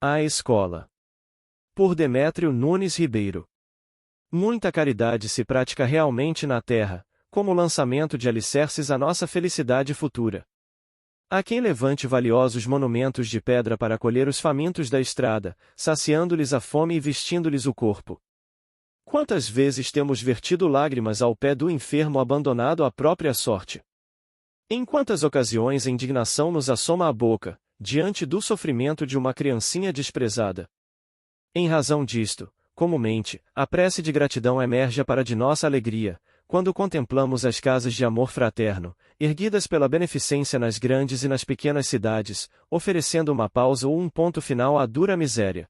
A escola. Por Demétrio Nunes Ribeiro. Muita caridade se pratica realmente na terra, como o lançamento de alicerces à nossa felicidade futura. Há quem levante valiosos monumentos de pedra para acolher os famintos da estrada, saciando-lhes a fome e vestindo-lhes o corpo. Quantas vezes temos vertido lágrimas ao pé do enfermo abandonado à própria sorte? Em quantas ocasiões a indignação nos assoma a boca, diante do sofrimento de uma criancinha desprezada? Em razão disto, comumente, a prece de gratidão emerge para de nossa alegria, quando contemplamos as casas de amor fraterno, erguidas pela beneficência nas grandes e nas pequenas cidades, oferecendo uma pausa ou um ponto final à dura miséria.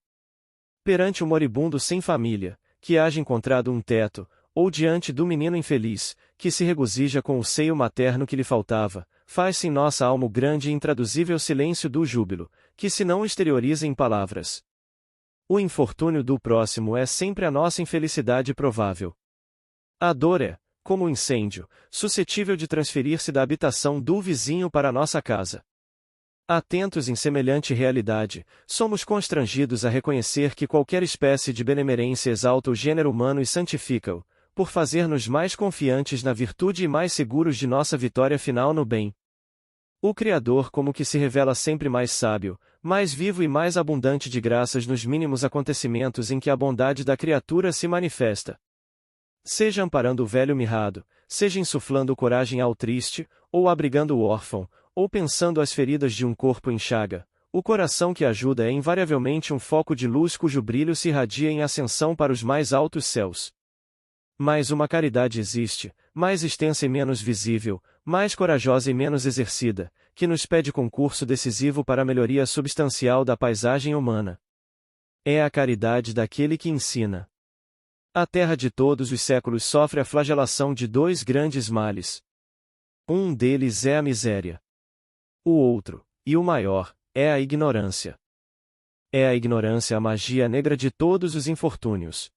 Perante o moribundo sem família, que haja encontrado um teto, ou diante do menino infeliz, que se regozija com o seio materno que lhe faltava, faz-se em nossa alma o grande e intraduzível silêncio do júbilo, que se não exterioriza em palavras. O infortúnio do próximo é sempre a nossa infelicidade provável. A dor é, como um incêndio, suscetível de transferir-se da habitação do vizinho para a nossa casa. Atentos em semelhante realidade, somos constrangidos a reconhecer que qualquer espécie de benemerência exalta o gênero humano e santifica-o, por fazer-nos mais confiantes na virtude e mais seguros de nossa vitória final no bem. O Criador como que se revela sempre mais sábio, mais vivo e mais abundante de graças nos mínimos acontecimentos em que a bondade da criatura se manifesta. Seja amparando o velho mirrado, seja insuflando coragem ao triste, ou abrigando o órfão, ou pensando as feridas de um corpo em chaga, o coração que ajuda é invariavelmente um foco de luz cujo brilho se irradia em ascensão para os mais altos céus. Mas uma caridade existe, mais extensa e menos visível, mais corajosa e menos exercida, que nos pede concurso decisivo para a melhoria substancial da paisagem humana. É a caridade daquele que ensina. A terra de todos os séculos sofre a flagelação de dois grandes males. Um deles é a miséria. O outro, e o maior, é a ignorância. É a ignorância a magia negra de todos os infortúnios.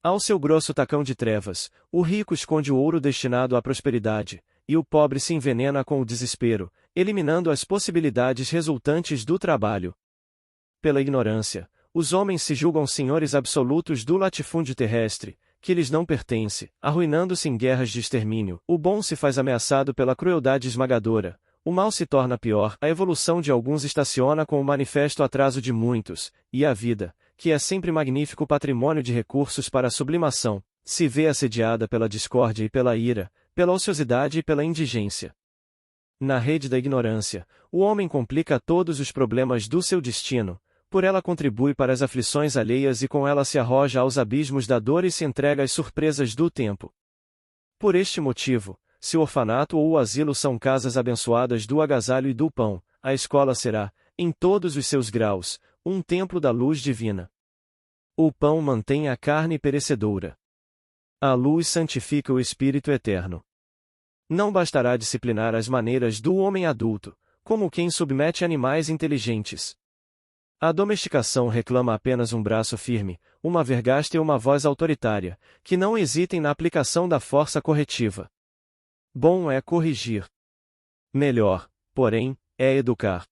Ao seu grosso tacão de trevas, o rico esconde o ouro destinado à prosperidade, e o pobre se envenena com o desespero, eliminando as possibilidades resultantes do trabalho. Pela ignorância, os homens se julgam senhores absolutos do latifúndio terrestre, que lhes não pertence, arruinando-se em guerras de extermínio. O bom se faz ameaçado pela crueldade esmagadora, o mal se torna pior, a evolução de alguns estaciona com o manifesto atraso de muitos, e a vida, que é sempre magnífico patrimônio de recursos para a sublimação, se vê assediada pela discórdia e pela ira, pela ociosidade e pela indigência. Na rede da ignorância, o homem complica todos os problemas do seu destino, por ela contribui para as aflições alheias e com ela se arroja aos abismos da dor e se entrega às surpresas do tempo. Por este motivo, se o orfanato ou o asilo são casas abençoadas do agasalho e do pão, a escola será, em todos os seus graus, um templo da luz divina. O pão mantém a carne perecedora. A luz santifica o espírito eterno. Não bastará disciplinar as maneiras do homem adulto, como quem submete animais inteligentes. A domesticação reclama apenas um braço firme, uma vergasta e uma voz autoritária, que não hesitem na aplicação da força corretiva. Bom é corrigir. Melhor, porém, é educar.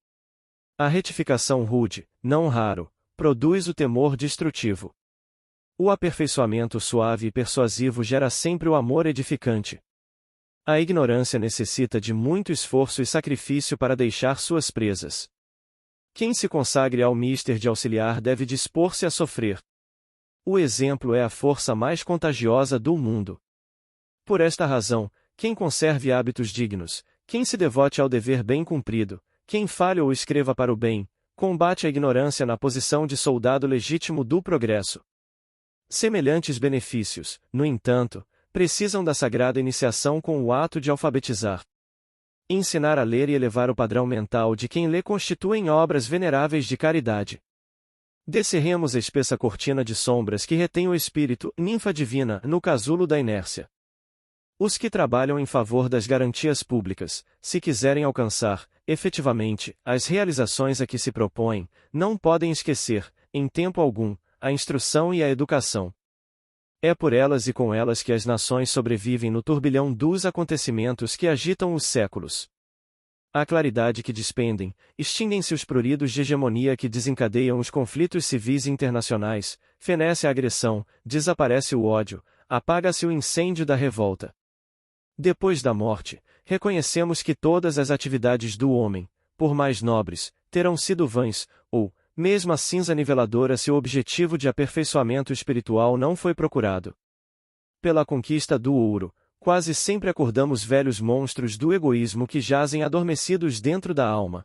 A retificação rude, não raro, produz o temor destrutivo. O aperfeiçoamento suave e persuasivo gera sempre o amor edificante. A ignorância necessita de muito esforço e sacrifício para deixar suas presas. Quem se consagre ao mister de auxiliar deve dispor-se a sofrer. O exemplo é a força mais contagiosa do mundo. Por esta razão, quem conserve hábitos dignos, quem se devote ao dever bem cumprido, quem fale ou escreva para o bem, combate a ignorância na posição de soldado legítimo do progresso. Semelhantes benefícios, no entanto, precisam da sagrada iniciação com o ato de alfabetizar. Ensinar a ler e elevar o padrão mental de quem lê constituem obras veneráveis de caridade. Descerremos a espessa cortina de sombras que retém o espírito, ninfa divina, no casulo da inércia. Os que trabalham em favor das garantias públicas, se quiserem alcançar, efetivamente, as realizações a que se propõem, não podem esquecer, em tempo algum, a instrução e a educação. É por elas e com elas que as nações sobrevivem no turbilhão dos acontecimentos que agitam os séculos. a claridade que despendem, extinguem-se os pruridos de hegemonia que desencadeiam os conflitos civis internacionais, fenece a agressão, desaparece o ódio, apaga-se o incêndio da revolta. Depois da morte, reconhecemos que todas as atividades do homem, por mais nobres, terão sido vãs, ou, mesmo a cinza niveladora se o objetivo de aperfeiçoamento espiritual não foi procurado. Pela conquista do ouro, quase sempre acordamos velhos monstros do egoísmo que jazem adormecidos dentro da alma.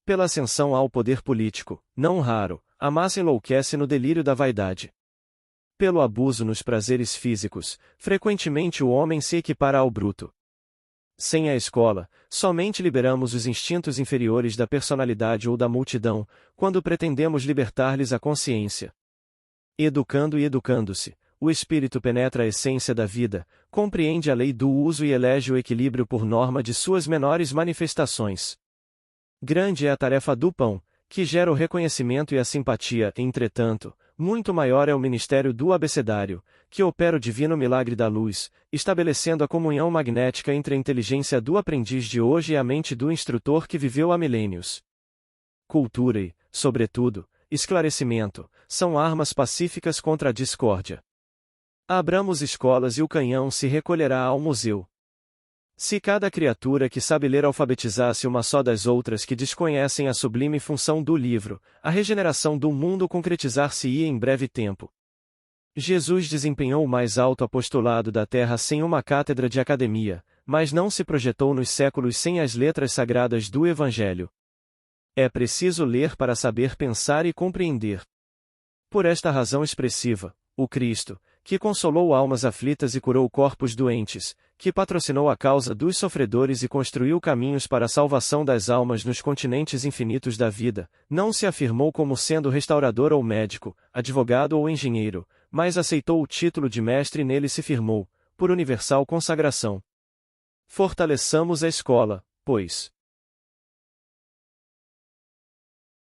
Pela ascensão ao poder político, não raro, a massa enlouquece no delírio da vaidade. Pelo abuso nos prazeres físicos, frequentemente o homem se equipara ao bruto. Sem a escola, somente liberamos os instintos inferiores da personalidade ou da multidão, quando pretendemos libertar-lhes a consciência. Educando e educando-se, o espírito penetra a essência da vida, compreende a lei do uso e elege o equilíbrio por norma de suas menores manifestações. Grande é a tarefa do pão, que gera o reconhecimento e a simpatia, entretanto, muito maior é o ministério do abecedário, que opera o divino milagre da luz, estabelecendo a comunhão magnética entre a inteligência do aprendiz de hoje e a mente do instrutor que viveu há milênios. Cultura e, sobretudo, esclarecimento, são armas pacíficas contra a discórdia. Abramos escolas e o canhão se recolherá ao museu. Se cada criatura que sabe ler alfabetizasse uma só das outras que desconhecem a sublime função do livro, a regeneração do mundo concretizar-se-ia em breve tempo. Jesus desempenhou o mais alto apostolado da terra sem uma cátedra de academia, mas não se projetou nos séculos sem as letras sagradas do Evangelho. É preciso ler para saber pensar e compreender. Por esta razão expressiva, o Cristo, que consolou almas aflitas e curou corpos doentes, que patrocinou a causa dos sofredores e construiu caminhos para a salvação das almas nos continentes infinitos da vida, não se afirmou como sendo restaurador ou médico, advogado ou engenheiro, mas aceitou o título de mestre e nele se firmou, por universal consagração. Fortaleçamos a escola, pois